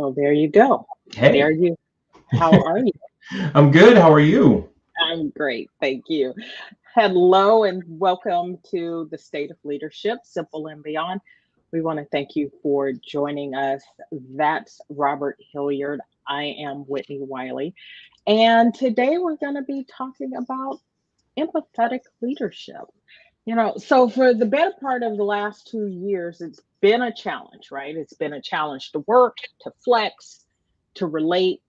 Well, there you go. Hey, There you. How are you? I'm good. How are you? I'm great. Thank you. Hello and welcome to the State of Leadership, Simple and Beyond. We want to thank you for joining us. That's Robert Hilliard. I am Whitney Wiley. And today we're going to be talking about empathetic leadership. So for the better part of the last 2 years, it's been a challenge, right? It's been a challenge to work, to flex, to relate,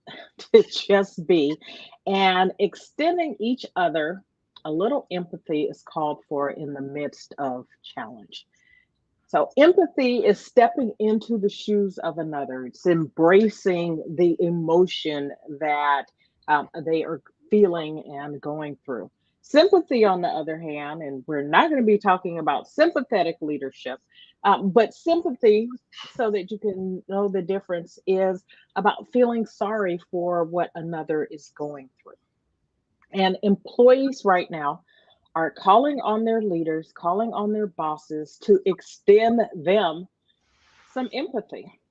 to just be. And extending each other a little empathy is called for in the midst of challenge. So, empathy is stepping into the shoes of another, it's embracing the emotion that they are feeling and going through. Sympathy, on the other hand, and we're not going to be talking about sympathetic leadership, but sympathy, so that you can know the difference, is about feeling sorry for what another is going through. And employees right now are calling on their leaders, calling on their bosses to extend them some empathy.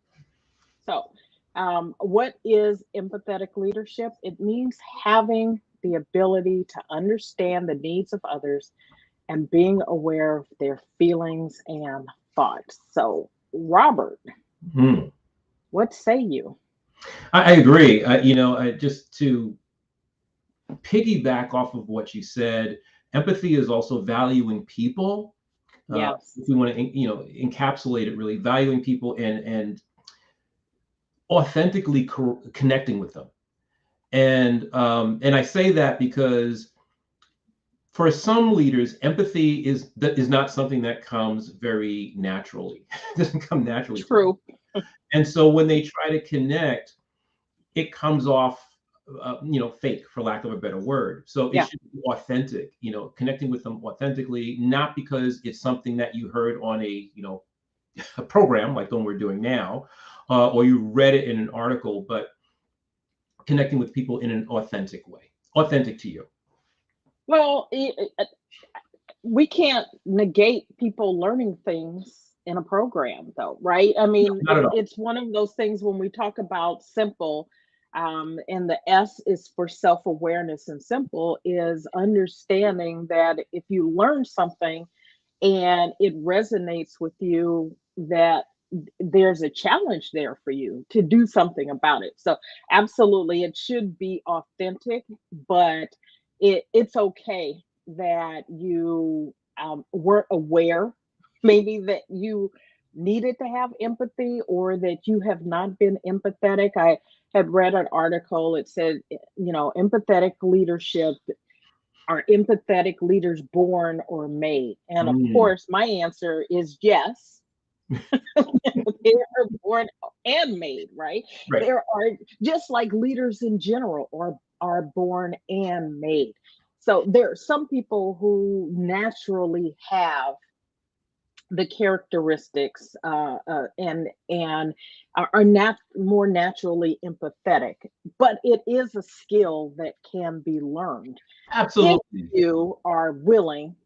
So, what is empathetic leadership? It means having the ability to understand the needs of others and being aware of their feelings and thoughts. So, Robert, Hmm. what say you? I agree. Just to piggyback off of what you said, empathy is also valuing people. Yes, If we want to, encapsulate it, really valuing people and authentically connecting with them. And I say that because for some leaders, empathy is not something that comes very naturally. It doesn't come naturally for them. true. And so when they try to connect, it comes off, fake, for lack of a better word. So it Yeah, should be authentic, connecting with them authentically, not because it's something that you heard on a program like the one we're doing now, or you read it in an article, but connecting with people in an authentic way, authentic to you. well, we can't negate people learning things in a program, though, right? I No, mean, not at all. it's one of those things when we talk about simple, and the S is for self awareness, and simple is understanding that if you learn something and it resonates with you, that there's a challenge there for you to do something about it. So, absolutely, it should be authentic, but it's okay that you weren't aware, maybe that you needed to have empathy or that you have not been empathetic. I had read an article, it said, empathetic leadership, are empathetic leaders born or made? And of Mm, course, my answer is yes. They are born and made, right? right. There are, just like leaders in general are born and made. So there are some people who naturally have the characteristics, and are more naturally empathetic, but it is a skill that can be learned if Absolutely. you are willing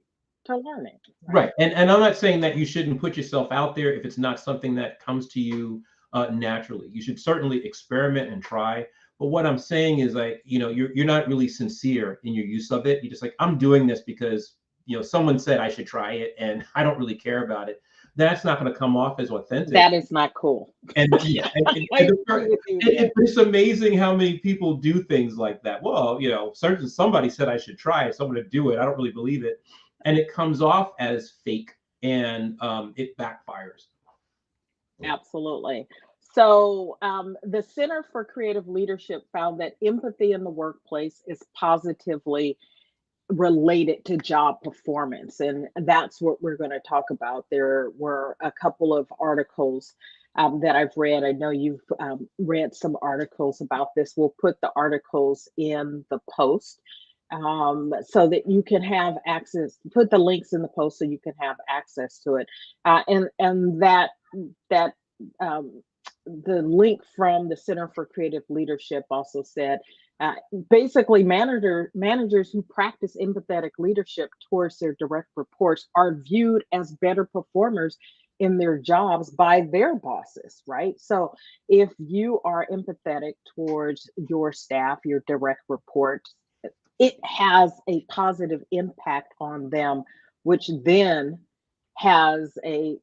to learn it, right? Right. And I'm not saying that you shouldn't put yourself out there if it's not something that comes to you naturally. You should certainly experiment and try. But what I'm saying is, like, you're not really sincere in your use of it. You're just like, I'm doing this because, someone said I should try it and I don't really care about it. That's not going to come off as authentic. That is not cool. And yeah, I agree with you there. it's amazing how many people do things like that. Well, certainly somebody said I should try it, so I'm going to do it. I don't really believe it, and it comes off as fake, and it backfires. Absolutely. So, the Center for Creative Leadership found that empathy in the workplace is positively related to job performance. And that's what we're going to talk about. There were a couple of articles that I've read. I know you've read some articles about this. We'll put the articles in the post, so that you can have access, put the links in the post so you can have access to it. And that um, the link from the Center for Creative Leadership also said, uh, basically, managers who practice empathetic leadership towards their direct reports are viewed as better performers in their jobs by their bosses, right? So if you are empathetic towards your staff, your direct reports, it has a positive impact on them, which then has a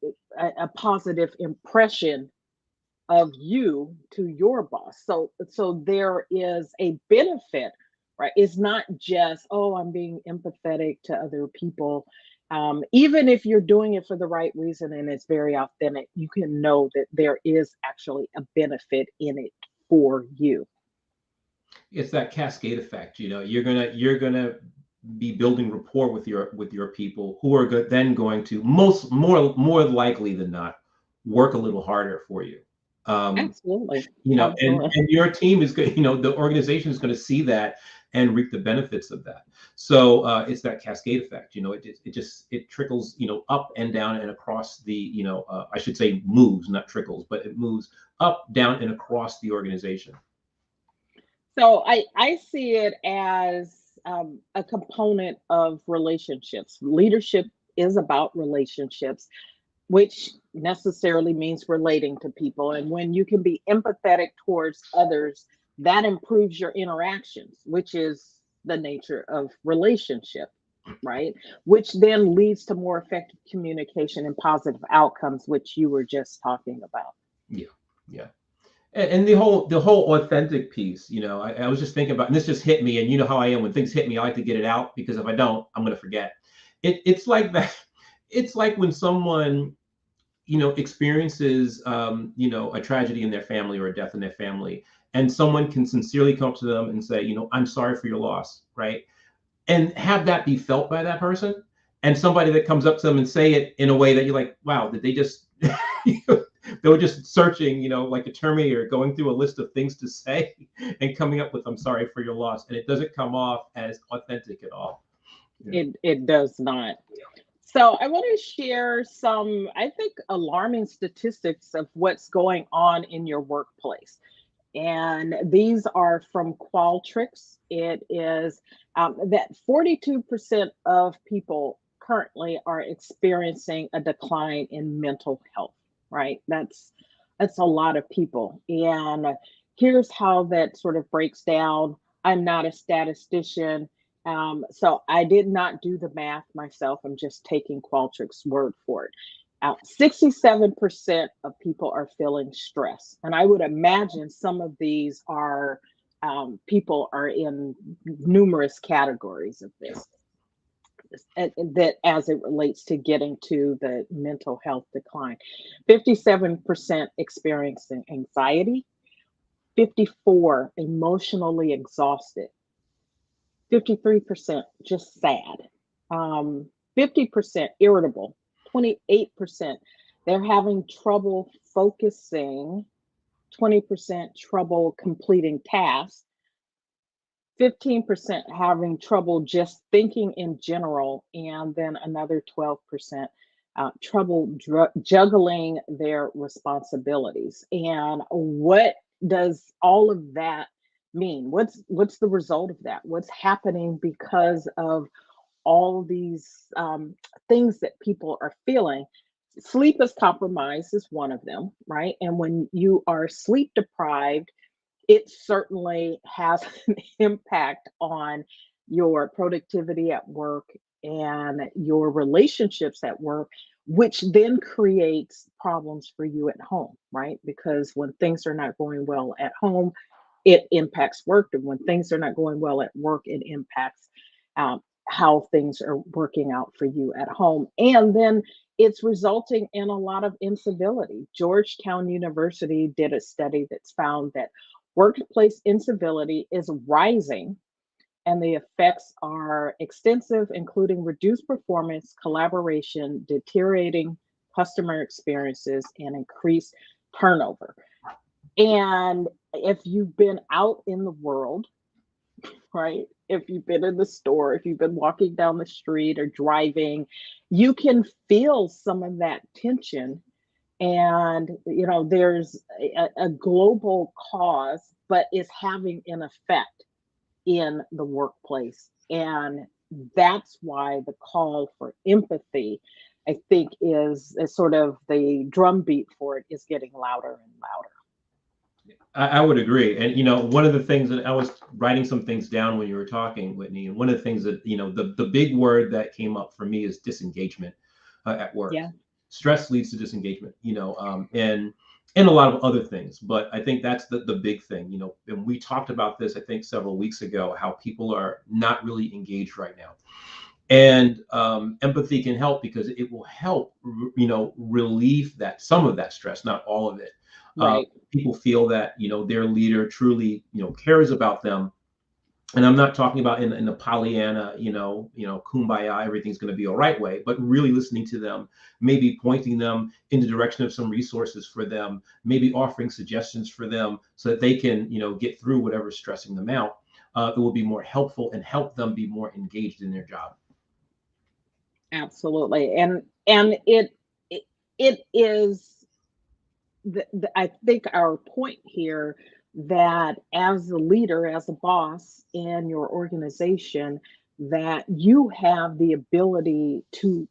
positive impression of you to your boss. So there is a benefit, right? It's not just, oh, I'm being empathetic to other people. Even if you're doing it for the right reason and it's very authentic, you can know that there is actually a benefit in it for you. It's that cascade effect. You're gonna be building rapport with your people who are then going to more likely than not work a little harder for you. Um, Absolutely. and Absolutely. your team is going, the organization is going to see that and reap the benefits of that. So it's that cascade effect. It trickles, up and down and across the, I should say moves, not trickles, but it moves up, down, and across the organization. So I see it as a component of relationships. Leadership is about relationships, which necessarily means relating to people. And when you can be empathetic towards others, that improves your interactions, which is the nature of relationship, right? Which then leads to more effective communication and positive outcomes, which you were just talking about. Yeah, yeah. And the whole authentic piece, I was just thinking about, and this just hit me, and you know how I am when things hit me, I like to get it out because if I don't, I'm going to forget. It's like that. It's like when someone, experiences, a tragedy in their family or a death in their family, and someone can sincerely come to them and say, I'm sorry for your loss, right? And have that be felt by that person, and somebody that comes up to them and say it in a way that you're like, wow, did they just they were just searching, like a Terminator, going through a list of things to say and coming up with I'm sorry for your loss, and it doesn't come off as authentic at all. Yeah. It does not. So I want to share some, I think, alarming statistics of what's going on in your workplace. And these are from Qualtrics. It is that 42% of people currently are experiencing a decline in mental health, right? That's a lot of people. And here's how that sort of breaks down. I'm not a statistician, so I did not do the math myself. I'm just taking Qualtrics' word for it. 67% of people are feeling stress. And I would imagine some of these are people are in numerous categories of this, that as it relates to getting to the mental health decline. 57% experiencing anxiety, 54 emotionally exhausted, 53% just sad, 50% irritable, 28% they're having trouble focusing, 20% trouble completing tasks, 15% having trouble just thinking in general, and then another 12% trouble juggling their responsibilities. And what does all of that mean? What's the result of that? What's happening because of all these things that people are feeling? Sleep is compromised is one of them, right? And when you are sleep deprived, it certainly has an impact on your productivity at work and your relationships at work, which then creates problems for you at home, right? Because when things are not going well at home, it impacts work. And when things are not going well at work, it impacts um, how things are working out for you at home. And then it's resulting in a lot of incivility. Georgetown University did a study that's found that workplace incivility is rising, and the effects are extensive, including reduced performance, collaboration, deteriorating customer experiences, and increased turnover. And if you've been out in the world, right? If you've been in the store, if you've been walking down the street or driving, you can feel some of that tension. And, there's a global cause, but it's having an effect in the workplace. And that's why the call for empathy. I think is sort of the drumbeat for it is getting louder and louder. I would agree. And, one of the things that I was writing some things down when you were talking, Whitney, and one of the things that, the big word that came up for me is disengagement at work. Yeah. Stress leads to disengagement, and a lot of other things. But I think that's the big thing, and we talked about this, I think, several weeks ago, how people are not really engaged right now. And empathy can help because it will help, relieve that, some of that stress, not all of it. Uh, Right. People feel that, their leader truly, cares about them. And I'm not talking about in the Pollyanna, kumbaya, everything's going to be all right way, but really listening to them, maybe pointing them in the direction of some resources for them, maybe offering suggestions for them so that they can, get through whatever's stressing them out. It will be more helpful and help them be more engaged in their job. Absolutely. And it, it is I think our point here that as a leader, as a boss in your organization, that you have the ability to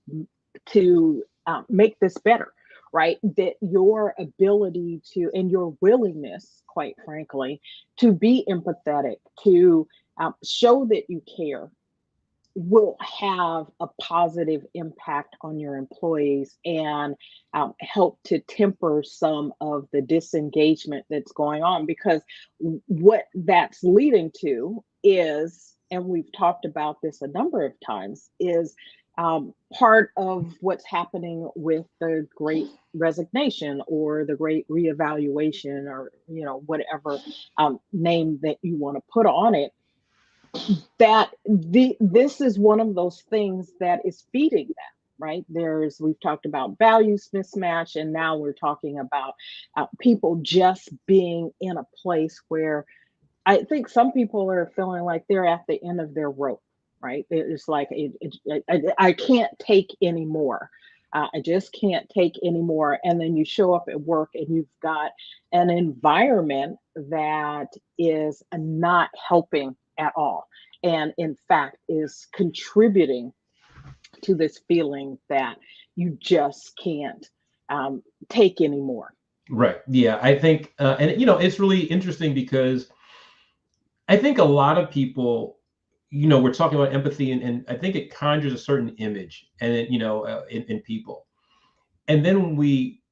make this better, right? That your ability to and your willingness, quite frankly, to be empathetic, to show that you care, will have a positive impact on your employees and help to temper some of the disengagement that's going on. Because what that's leading to is, and we've talked about this a number of times, is part of what's happening with the great resignation or the great reevaluation, or whatever name that you want to put on it, that this is one of those things that is feeding that, right? We've talked about values mismatch, and now we're talking about people just being in a place where I think some people are feeling like they're at the end of their rope, right? It's like I can't take anymore. I just can't take anymore. And then you show up at work and you've got an environment that is not helping at all. And in fact, is contributing to this feeling that you just can't take anymore. Right. Yeah. I think, and it's really interesting because I think a lot of people, we're talking about empathy, and I think it conjures a certain image, and in people. And then when we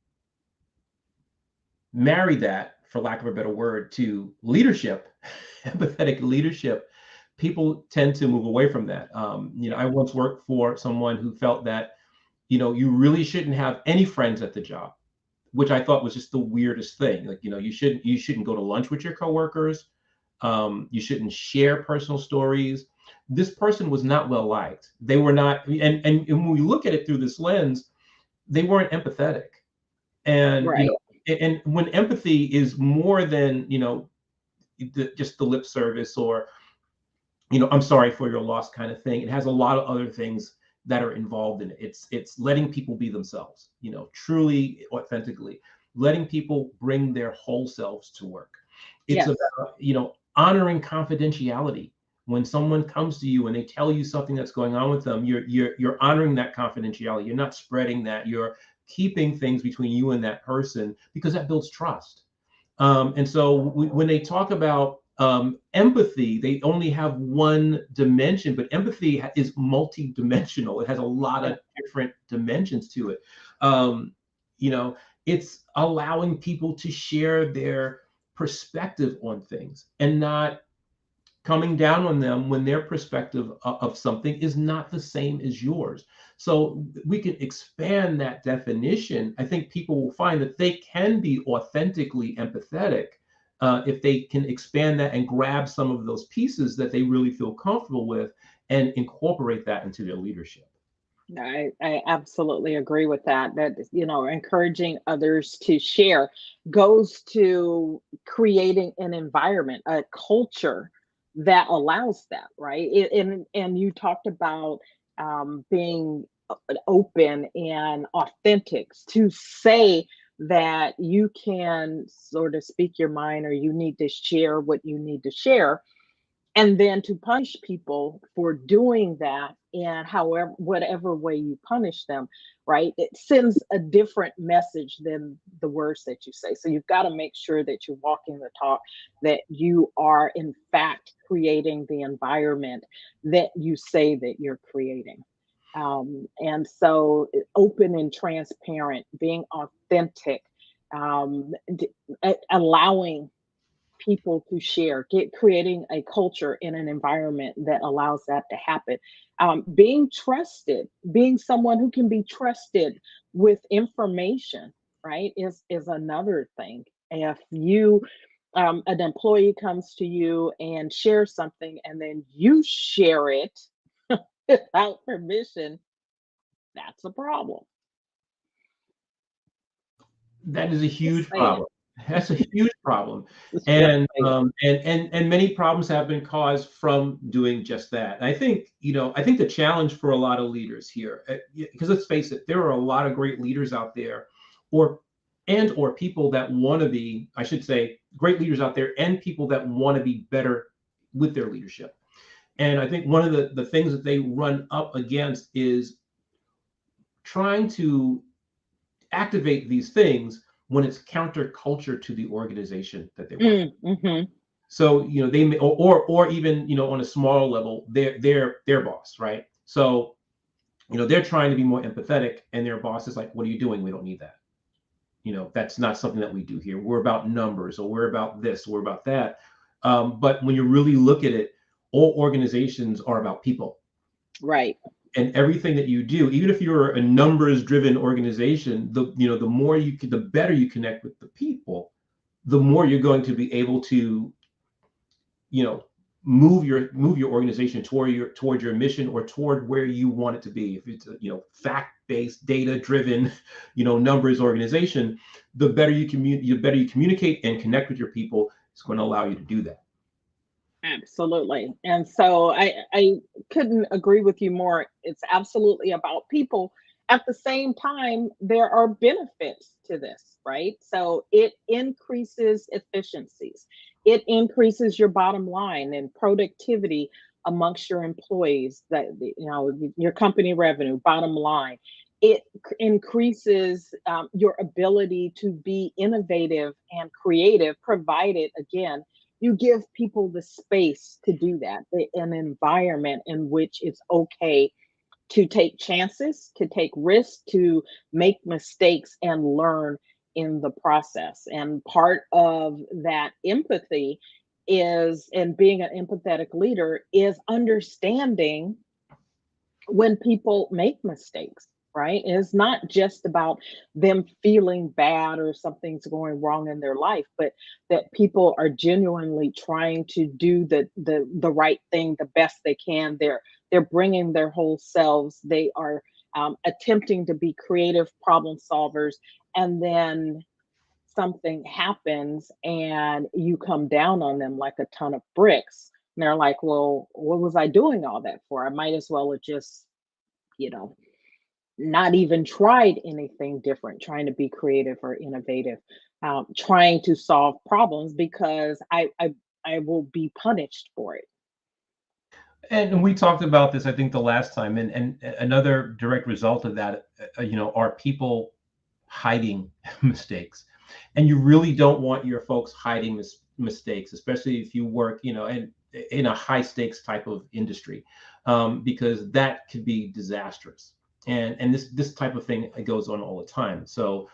marry that, for lack of a better word, to leadership, empathetic leadership, people tend to move away from that. I once worked for someone who felt that, you really shouldn't have any friends at the job, which I thought was just the weirdest thing. Like, you shouldn't go to lunch with your coworkers. You shouldn't share personal stories. This person was not well liked. They were not, and when we look at it through this lens, they weren't empathetic. And Right. and when empathy is more than just the lip service, or I'm sorry for your loss kind of thing, it has a lot of other things that are involved in it. It's letting people be themselves, truly, authentically, letting people bring their whole selves to work. It's Yes. about honoring confidentiality. When someone comes to you and they tell you something that's going on with them, you're honoring that confidentiality. You're not spreading that. You're keeping things between you and that person, because that builds trust. And so when they talk about empathy, they only have one dimension, but empathy is multi-dimensional. It has a lot Yeah. of different dimensions to it. Um, it's allowing people to share their perspective on things and not coming down on them when their perspective of something is not the same as yours. So we can expand that definition. I think people will find that they can be authentically empathetic if they can expand that and grab some of those pieces that they really feel comfortable with and incorporate that into their leadership. I absolutely agree with that. That, encouraging others to share goes to creating an environment, a culture that allows that, right? And you talked about being open and authentic to say that you can sort of speak your mind, or you need to share what you need to share, and then to punish people for doing that in however whatever way you punish them, right? It sends a different message than the words that you say. So you've got to make sure that you're walking the talk, that you are in fact creating the environment that you say that you're creating. And so open and transparent, being authentic, allowing people to share, get creating a culture in an environment that allows that to happen. Being trusted, being someone who can be trusted with information, right, is another thing. If you an employee comes to you and shares something and then you share it without permission, that's a problem. That is a Just huge saying. problem. That's a huge problem. Just And saying. and many problems have been caused from doing just that. And I think, I think the challenge for a lot of leaders here, because let's face it, there are a lot of great leaders out there, or or people that want to be, I should say, great leaders out there and people that want to be better with their leadership. And I think one of the things that they run up against is trying to activate these things when it's counterculture to the organization that they work. Mm-hmm. So they may, or even on a smaller level, their boss, right? So they're trying to be more empathetic, and their boss is like, "What are you doing? We don't need that. That's not something that we do here. We're about numbers, or we're about this, or we're about that." But when you really look at it, all organizations are about people. Right. And everything that you do, even if you're a numbers driven organization, the more the better you connect with the people, the more you're going to be able to you know move your organization toward your mission, or toward where you want it to be. If it's a fact based, data driven numbers organization, the better you communicate and connect with your people, it's going to allow you to do that. Absolutely. And so I couldn't agree with you more. It's absolutely about people. At the same time, there are benefits to this, right? So it increases efficiencies. It increases your bottom line and productivity amongst your employees, that your company revenue, bottom line. It increases your ability to be innovative and creative, provided again you give people the space to do that, an environment in which it's okay to take chances, to take risks, to make mistakes and learn in the process. And part of that empathy is, and being an empathetic leader, is understanding when people make mistakes, right? It's not just about them feeling bad or something's going wrong in their life, but that people are genuinely trying to do the right thing the best they can. They're bringing their whole selves. They are attempting to be creative problem solvers, and then something happens and you come down on them like a ton of bricks. And they're like, well, what was I doing all that for? I might as well have just, you know, not even tried anything different, trying to be creative or innovative, trying to solve problems because I will be punished for it. And we talked about this, I think, the last time, and another direct result of that, are people hiding mistakes. And you really don't want your folks hiding mistakes, especially if you work, in a high stakes type of industry, because that could be disastrous. And this type of thing goes on all the time. So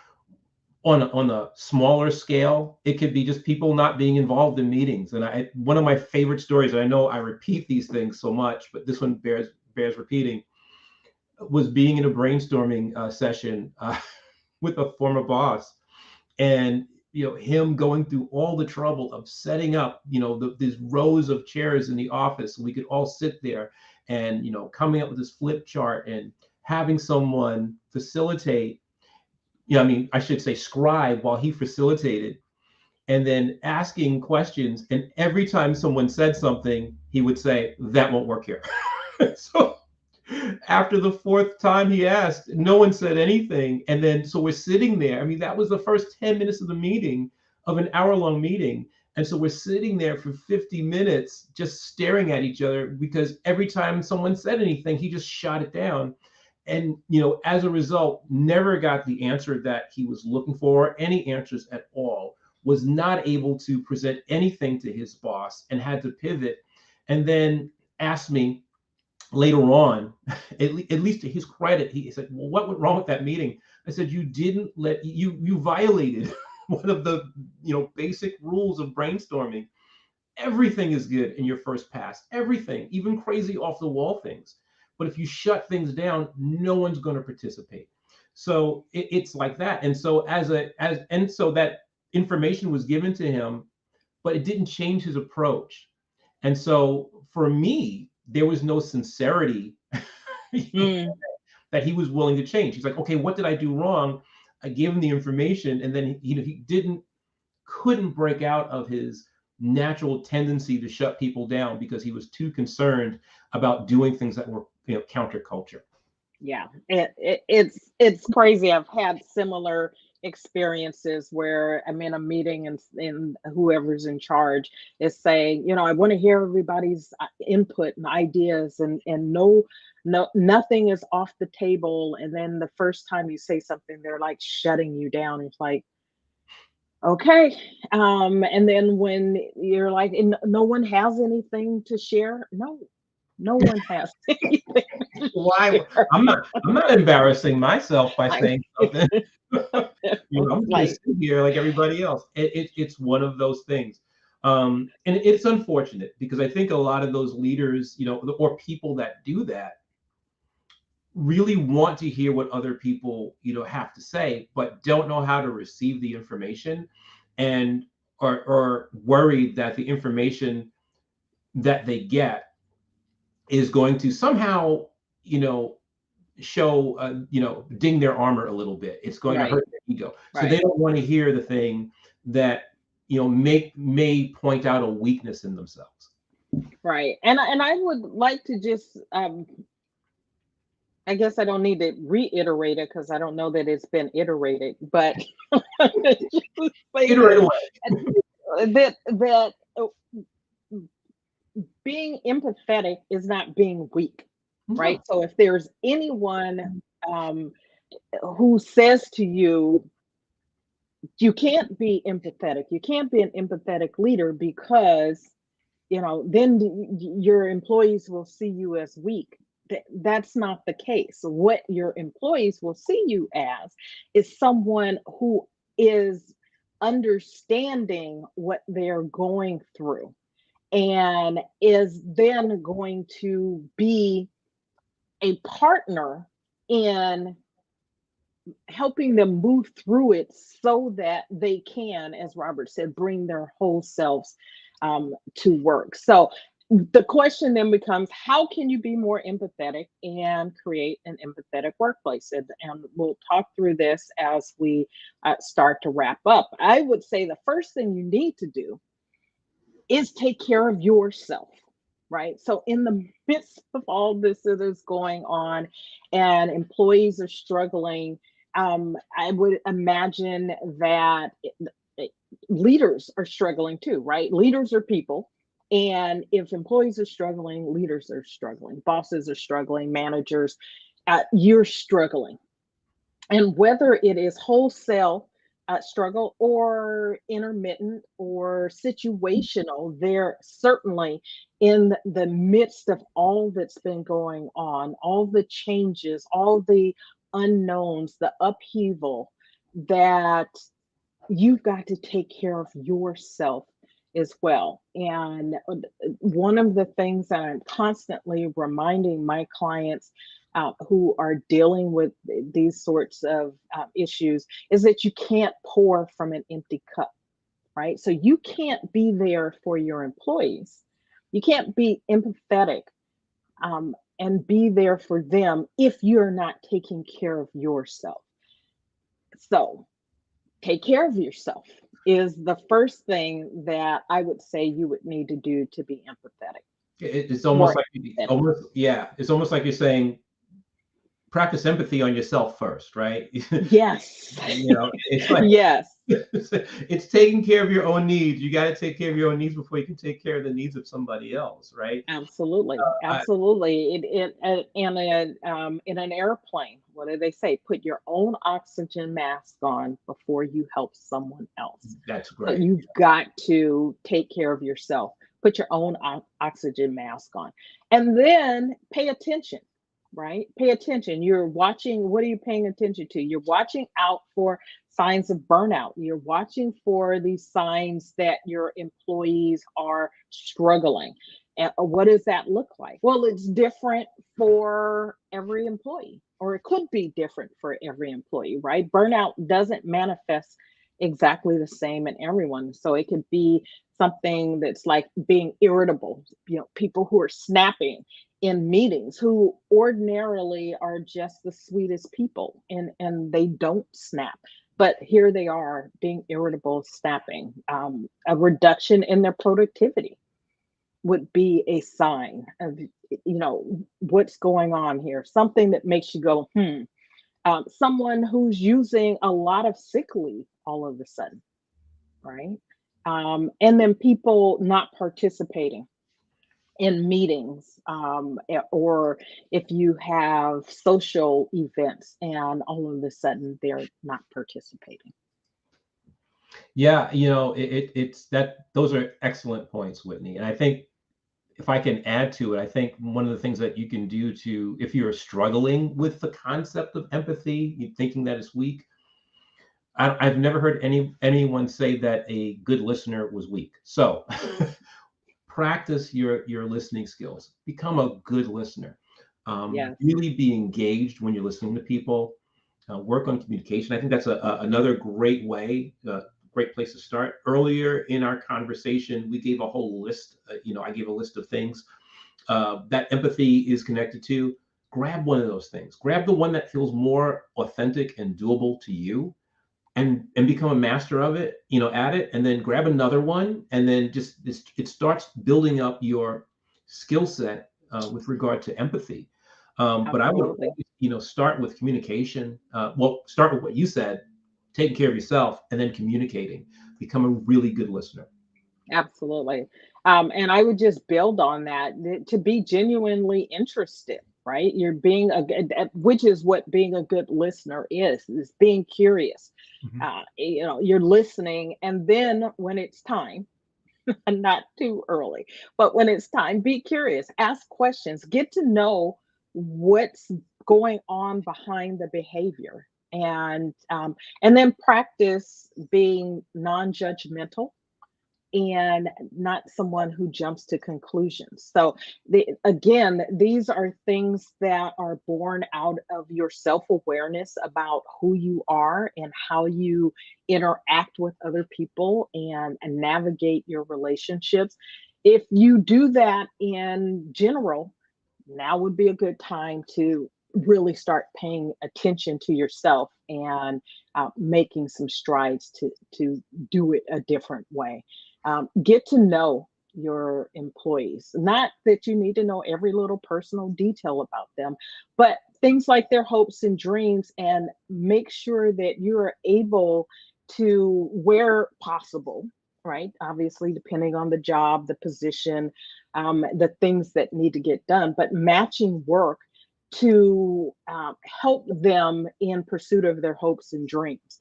on a smaller scale, it could be just people not being involved in meetings. And one of my favorite stories, and I know I repeat these things so much, but this one bears repeating, was being in a brainstorming session with a former boss, and him going through all the trouble of setting up these rows of chairs in the office so we could all sit there, and coming up with this flip chart and having someone facilitate, I mean, I should say scribe, while he facilitated, and then asking questions. And every time someone said something, he would say, "That won't work here." So after the fourth time he asked, no one said anything. And then so we're sitting there. I mean, that was the first 10 minutes of the meeting, of an hour-long meeting. And so we're sitting there for 50 minutes just staring at each other, because every time someone said anything, he just shot it down. And, as a result, never got the answer that he was looking for, any answers at all, was not able to present anything to his boss and had to pivot. And then asked me later on, at least to his credit, he said, well, what went wrong with that meeting? I said, you violated one of the basic rules of brainstorming. Everything is good in your first pass, everything, even crazy off the wall things. But if you shut things down, no one's going to participate. So it's like that. And so so that information was given to him, but it didn't change his approach. And so for me, there was no sincerity that he was willing to change. He's like, okay, what did I do wrong? I gave him the information, and then he couldn't break out of his natural tendency to shut people down because he was too concerned about doing things that were counterculture. Yeah, it's crazy. I've had similar experiences where I'm in a meeting and whoever's in charge is saying, I want to hear everybody's input and ideas, and nothing is off the table. And then the first time you say something, they're like shutting you down. It's like, okay. And then when you're like, no one has anything to share. No one has anything. Why? I'm not embarrassing myself by saying something. I'm just sitting here like everybody else. It's one of those things. And it's unfortunate, because I think a lot of those leaders, or people that do that, really want to hear what other people, have to say, but don't know how to receive the information, and are worried that the information that they get is going to somehow, show, ding their armor a little bit. It's going to hurt their ego. So they don't want to hear the thing that, may point out a weakness in themselves. Right. And I would like to just, I guess I don't need to reiterate it because I don't know that it's been iterated, but iterate away. that being empathetic is not being weak, right? So if there's anyone who says to you, you can't be empathetic, you can't be an empathetic leader because, then your employees will see you as weak. That's not the case. What your employees will see you as is someone who is understanding what they're going through, and is then going to be a partner in helping them move through it so that they can, as Robert said, bring their whole selves to work. So the question then becomes, how can you be more empathetic and create an empathetic workplace? And we'll talk through this as we start to wrap up. I would say the first thing you need to do is take care of yourself, right? So in the midst of all this that is going on and employees are struggling, I would imagine that leaders are struggling too, right? Leaders are people. And if employees are struggling, leaders are struggling, bosses are struggling, managers, you're struggling. And whether it is wholesale struggle or intermittent or situational, they're certainly in the midst of all that's been going on, all the changes, all the unknowns, the upheaval, that you've got to take care of yourself as well. And one of the things that I'm constantly reminding my clients who are dealing with these sorts of issues is that you can't pour from an empty cup, right? So you can't be there for your employees. You can't be empathetic and be there for them if you're not taking care of yourself. So take care of yourself is the first thing that I would say you would need to do to be empathetic. It's almost like it's almost like you're saying, practice empathy on yourself first, right? Yes. It's like, yes. It's taking care of your own needs. You got to take care of your own needs before you can take care of the needs of somebody else, right? Absolutely, I, absolutely. In an airplane, what do they say? Put your own oxygen mask on before you help someone else. that's So great. you've got to take care of yourself. Put your own oxygen mask on, and then pay attention. Right? Pay attention. You're watching. What are you paying attention to? You're watching out for signs of burnout. You're watching for these signs that your employees are struggling. And what does that look like? Well, it's different for every employee, or it could be different for every employee, right? Burnout doesn't manifest exactly the same in everyone. So it could be something that's like being irritable, people who are snapping in meetings, who ordinarily are just the sweetest people, and they don't snap. But here they are being irritable, snapping. A reduction in their productivity would be a sign of, what's going on here. Something that makes you go, hmm. Someone who's using a lot of sick leave all of a sudden, right? And then people not participating in meetings, or if you have social events and all of a sudden they're not participating. Yeah, it's that those are excellent points, Whitney. And I think if I can add to it, I think one of the things that you can do to, if you're struggling with the concept of empathy, you thinking that it's weak, I've never heard anyone say that a good listener was weak. So practice your listening skills. Become a good listener. Yes, Really be engaged when you're listening to people. Work on communication. I think that's another great way, great place to start. Earlier in our conversation, we gave a whole list. I gave a list of things that empathy is connected to. Grab one of those things. Grab the one that feels more authentic and doable to you, and become a master of it, at it, and then grab another one, and then it starts building up your skill set with regard to empathy. But I would absolutely. always, start with communication. Well, start with what you said, taking care of yourself, and then communicating. Become a really good listener. Absolutely. And I would just build on that, to be genuinely interested, right? You're being which is what being a good listener is being curious. Mhm. You're listening, and then when it's time, and not too early, but when it's time, be curious, ask questions, get to know what's going on behind the behavior, and then practice being non-judgmental and not someone who jumps to conclusions. So, again, these are things that are born out of your self awareness about who you are and how you interact with other people, and navigate your relationships. If you do that in general, now would be a good time to really start paying attention to yourself, and making some strides to do it a different way. Get to know your employees. Not that you need to know every little personal detail about them, but things like their hopes and dreams, and make sure that you're able to, where possible, right? Obviously, depending on the job, the position, the things that need to get done, but matching work to help them in pursuit of their hopes and dreams.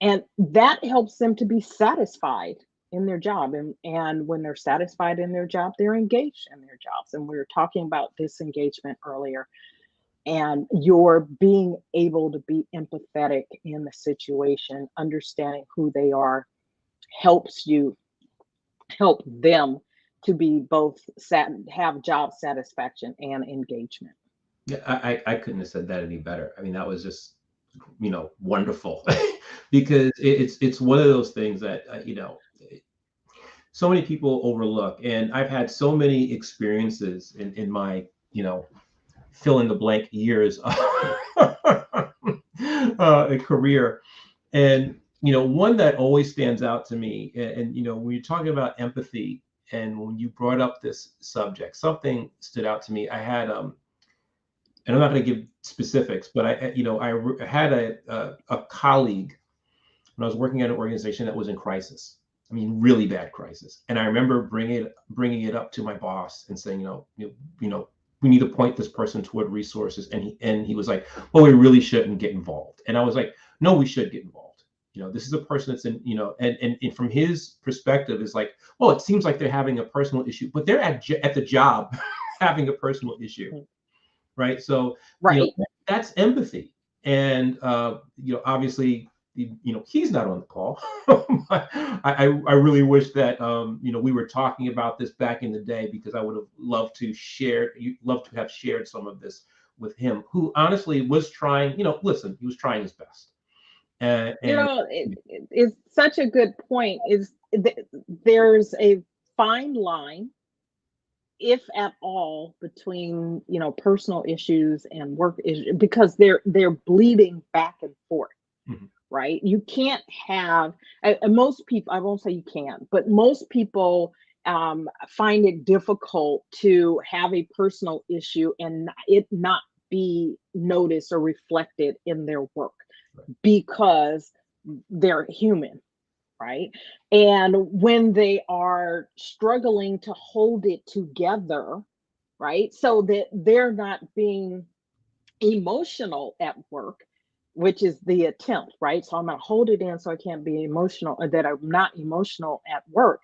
And that helps them to be satisfied in their job. And when they're satisfied in their job, they're engaged in their jobs. And we were talking about disengagement earlier. And you're being able to be empathetic in the situation, understanding who they are, helps you help them to be both have job satisfaction and engagement. Yeah, I couldn't have said that any better. I mean, that was just, wonderful. Because it's one of those things that, so many people overlook. And I've had so many experiences in my, fill in the blank years career. And, one that always stands out to me, and, when you're talking about empathy, and when you brought up this subject, something stood out to me. I had, and I'm not going to give specifics, but I had a colleague when I was working at an organization that was in crisis. I mean, really bad crisis. And I remember bringing it up to my boss and saying, we need to point this person toward resources. And he was like, well, we really shouldn't get involved. And I was like, no, we should get involved. This is a person that's in, and from his perspective is like, well, it seems like they're having a personal issue, but they're at the job having a personal issue, right? So, right. That's empathy. And, obviously, he's not on the call. I really wish that, we were talking about this back in the day, because I would have loved to have shared some of this with him, who honestly was trying, listen, he was trying his best. It's such a good point. There's a fine line, if at all, between personal issues and work issues, because they're bleeding back and forth. Mm-hmm. Right? You can't have most people. I won't say you can't, but most people find it difficult to have a personal issue and it not be noticed or reflected in their work, because they're human, right? And when they are struggling to hold it together, right, so that they're not being emotional at work, which is the attempt, right? So I'm going to hold it in so I can't be emotional, or that I'm not emotional at work.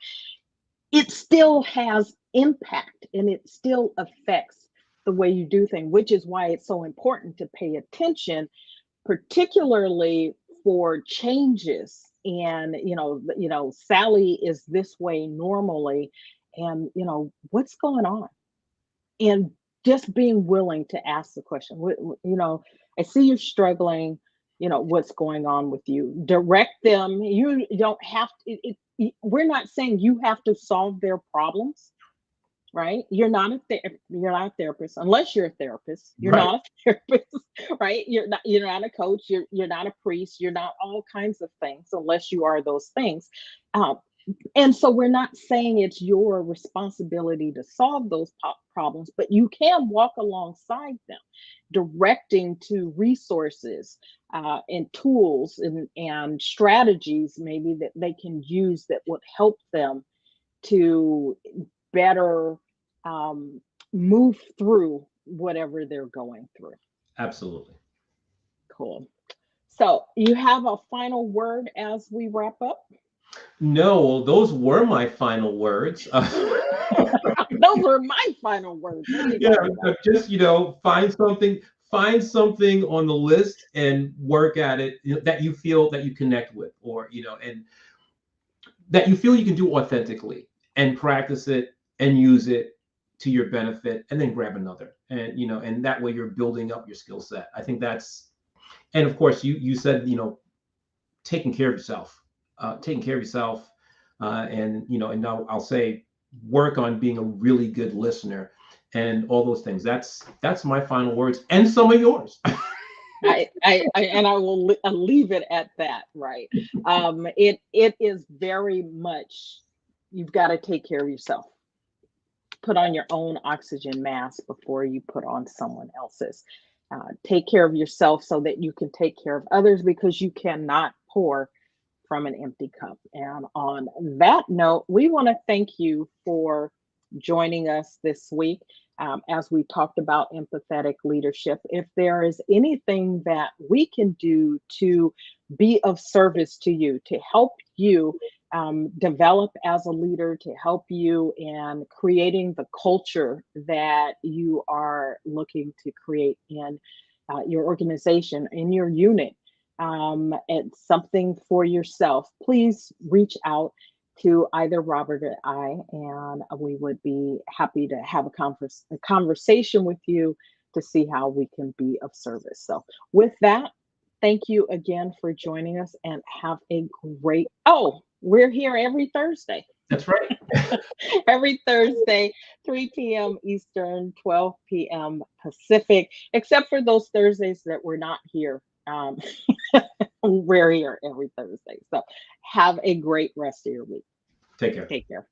It still has impact and it still affects the way you do things, which is why it's so important to pay attention, particularly for changes. And Sally is this way normally, and what's going on, and just being willing to ask the question. I see you're struggling, what's going on with you. Direct them. You don't have to, we're not saying you have to solve their problems. Right? You're not a therapist, unless you're a therapist. You're right. not a therapist, right? You're not a coach. You're not a priest. You're not all kinds of things, unless you are those things. And so we're not saying it's your responsibility to solve those problems, but you can walk alongside them, directing to resources and tools and strategies maybe that they can use that would help them to better move through whatever they're going through. Absolutely. Cool. So you have a final word as we wrap up? No, those were my final words. Those were my final words. Yeah, just find something on the list and work at it, that you feel that you connect with, or and that you feel you can do authentically, and practice it and use it to your benefit, and then grab another, and and that way you're building up your skill set. I think that's, and of course you said taking care of yourself, and and now I'll say, work on being a really good listener, and all those things. That's my final words, and some of yours. I will leave it at that. Right. It is very much, you've got to take care of yourself. Put on your own oxygen mask before you put on someone else's. Take care of yourself so that you can take care of others, because you cannot pour from an empty cup. And on that note, we want to thank you for joining us this week as we talked about empathetic leadership. If there is anything that we can do to be of service to you, to help you develop as a leader, to help you in creating the culture that you are looking to create in your organization, in your unit, it's something for yourself, please reach out to either Robert or I, and we would be happy to have a conversation with you to see how we can be of service. So with that, thank you again for joining us, and have a great, we're here every Thursday. That's right. Every Thursday, 3 p.m. Eastern, 12 p.m. Pacific, except for those Thursdays that we're not here. We're here every Thursday. So have a great rest of your week. Take care. Take care.